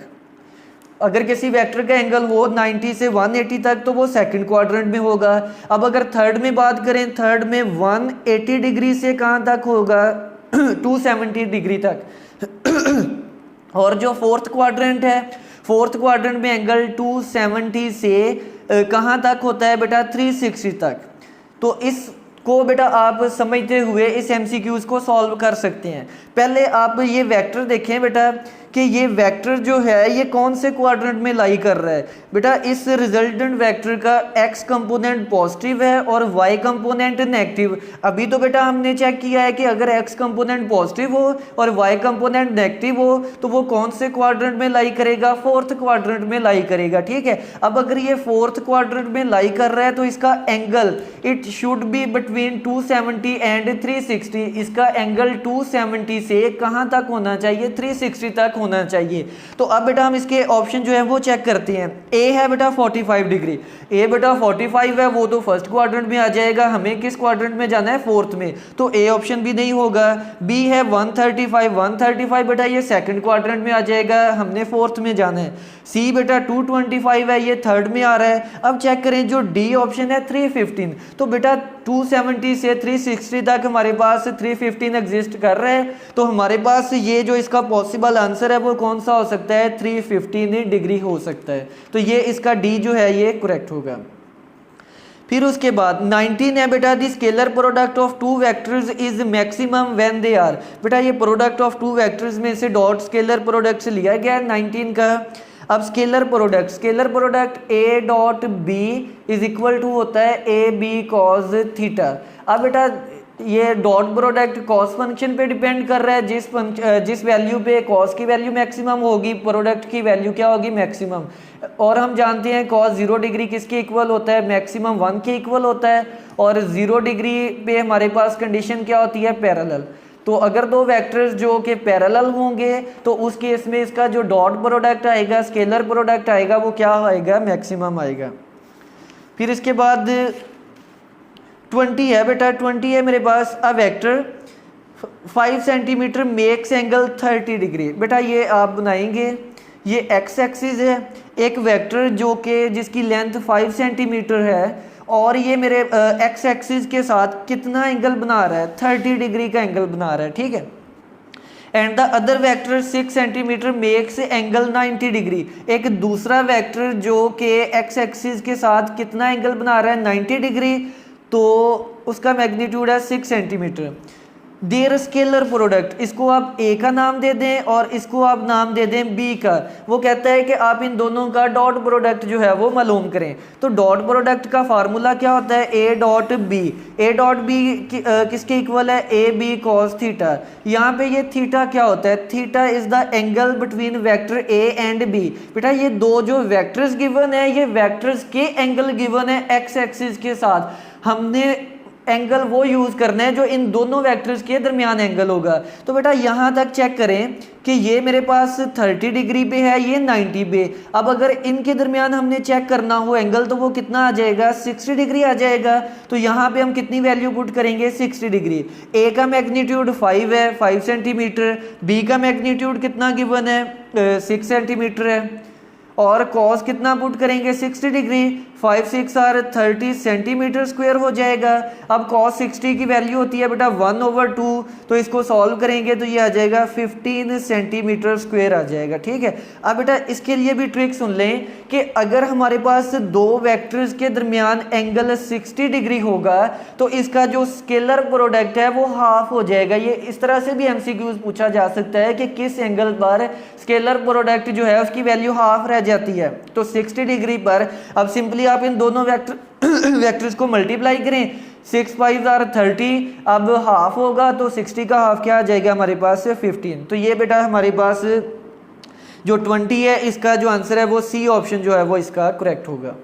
अगर किसी वेक्टर का एंगल हो 90 से 180 तक तो वो सेकंड क्वाड्रेंट में होगा। अब अगर थर्ड में बात करें, थर्ड में 180 डिग्री से कहाँ तक होगा, 270 डिग्री तक। और जो फोर्थ क्वाड्रेंट है, फोर्थ क्वाड्रेंट में एंगल 270 से कहाँ तक होता है बेटा, 360 तक। तो इसको बेटा आप समझते हुए इस एमसीक्यूज को सॉल्व कर सकते हैं। पहले आप ये वेक्टर देखें बेटा कि ये वेक्टर जो है ये कौन से क्वाड्रेंट में लाई कर रहा है। बेटा इस रिजल्टेंट वेक्टर का x कंपोनेंट पॉजिटिव है और y कंपोनेंट नेगेटिव। अभी तो बेटा हमने चेक किया है कि अगर x कंपोनेंट पॉजिटिव हो और y कंपोनेंट नेगेटिव हो तो वो कौन से क्वाड्रेंट में लाई करेगा, फोर्थ क्वाड्रेंट में लाई करेगा। ठीक है, अब अगर ये फोर्थ क्वाड्रेंट में लाई कर रहा है तो इसका angle it should be between 270 and 360। इसका एंगल 270 से कहाँ तक होना चाहिए, 360 तक होना चाहिए। तो अब बेटा हम इसके ऑप्शन जो है वो चेक करते हैं। ए है बेटा 45 डिग्री, ए बेटा 45 है, वो तो फर्स्ट क्वाड्रेंट में आ जाएगा, हमें किस क्वाड्रेंट में जाना है, फोर्थ में, तो ए ऑप्शन भी नहीं होगा। बी है 135, 135 बेटा ये सेकंड क्वाड्रेंट में आ जाएगा, हमने फोर्थ में जाना है। सी बेटा 225 है, ये थर्ड में आ रहा है। अब चेक करें जो डी ऑप्शन है 315, तो बेटा 270 से 360 तक हमारे पास 315 एग्जिस्ट कर रहा है, तो हमारे पास ये जो इसका पॉसिबल आंसर है वो कौन सा हो सकता है, 315 डिग्री हो सकता है। तो ये इसका डी जो है ये करेक्ट होगा। फिर उसके बाद 19 है बेटा, the scalar product of two vectors is maximum when they are. बेटा ये प्रोडक्ट ऑफ टू वेक्टर्स में से डॉट स्केलर प्रोडक्ट से लिया गया है 19 का। अब scalar product A dot B is equal to होता है ए बी कॉज थीटा। अब बेटा ये डॉट प्रोडक्ट कॉस फंक्शन पे डिपेंड कर रहा है, जिस वैल्यू पे कॉस की वैल्यू मैक्सिमम होगी प्रोडक्ट की वैल्यू क्या होगी, मैक्सिमम। और हम जानते हैं कॉस 0 डिग्री किसके इक्वल होता है, मैक्सिमम 1 के इक्वल होता है, और 0 डिग्री पे हमारे पास कंडीशन क्या होती है, पैरेलल। तो अगर दो वेक्टर्स जो कि पैरेलल होंगे तो उस केस में इसका जो डॉट प्रोडक्ट आएगा, स्केलर प्रोडक्ट आएगा, वो क्या आएगा, मैक्सिमम आएगा। फिर इसके बाद 20 है बेटा, 20 है मेरे पास, a vector 5 centimetre makes angle 30 degree. बेटा ये आप बनाएंगे, ये एक्स एक्सिस है, एक वेक्टर जो कि जिसकी लेंथ 5 सेंटीमीटर है और ये मेरे एक्स एक्सिस के साथ कितना एंगल बना रहा है, 30 डिग्री का एंगल बना रहा है, ठीक है। And the other vector 6 centimetre makes angle 90 degree. एक दूसरा वेक्टर जो कि एक्स एक्सिस के साथ कितना एंगल बना रहा है, 90 डिग्री, तो उसका मैग्नीट्यूड है 6 सेंटीमीटर। देयर स्केलर प्रोडक्ट, इसको आप ए का नाम दे दें और इसको आप नाम दे दें बी का। वो कहता है कि आप इन दोनों का डॉट प्रोडक्ट जो है वो मालूम करें। तो डॉट प्रोडक्ट का फार्मूला क्या होता है, A dot B. A dot B किसके इक्वल है, ए बी कॉस थीटा। यहाँ पे ये थीटा क्या होता है, theta is the angle between vector A and B. बेटा ये दो जो वेक्टर्स गिवन है, ये वेक्टर्स के एंगल गिवन है एक्स एक्सिस के साथ। हमने एंगल वो यूज करना है जो इन दोनों वेक्टर्स के दरमियान एंगल होगा। तो बेटा यहाँ तक चेक करें कि ये मेरे पास 30 डिग्री पे है, ये 90 पे। अब अगर इनके दरमियान हमने चेक करना हो एंगल तो वो कितना आ जाएगा, 60 डिग्री आ जाएगा। तो यहाँ पे हम कितनी वैल्यू पुट करेंगे, 60 डिग्री। ए का मैग्नीट्यूड 5 है, 5 सेंटीमीटर। बी का मैग्नीट्यूड कितना गिवन है, 6 सेंटीमीटर है। और कॉस कितना पुट करेंगे, 60 डिग्री। 5 6 आर 30 सेंटीमीटर स्क्वायर हो जाएगा। अब कॉस 60 की वैल्यू होती है बेटा 1/2, तो इसको सॉल्व करेंगे तो ये आ जाएगा 15 सेंटीमीटर स्क्वायर आ जाएगा, ठीक है। अब बेटा इसके लिए भी ट्रिक सुन लें कि अगर हमारे पास दो वेक्टर्स के दरमियान एंगल 60 डिग्री होगा तो इसका जो स्केलर प्रोडक्ट है वो हाफ हो जाएगा। ये इस तरह से भी एमसीक्यूज पूछा जा सकता है कि किस एंगल पर स्केलर प्रोडक्ट जो है उसकी वैल्यू हाफ रह जाती है। तो 60 डिग्री पर अब सिंपली आप इन दोनों वेक्टर्स को मल्टीप्लाई करें, 6 5 आर 30, अब हाफ होगा तो 60 का हाफ क्या आ जाएगा हमारे पास, 15। तो ये बेटा हमारे पास जो 20 है इसका जो आंसर है वो सी ऑप्शन जो है वो इसका करेक्ट होगा।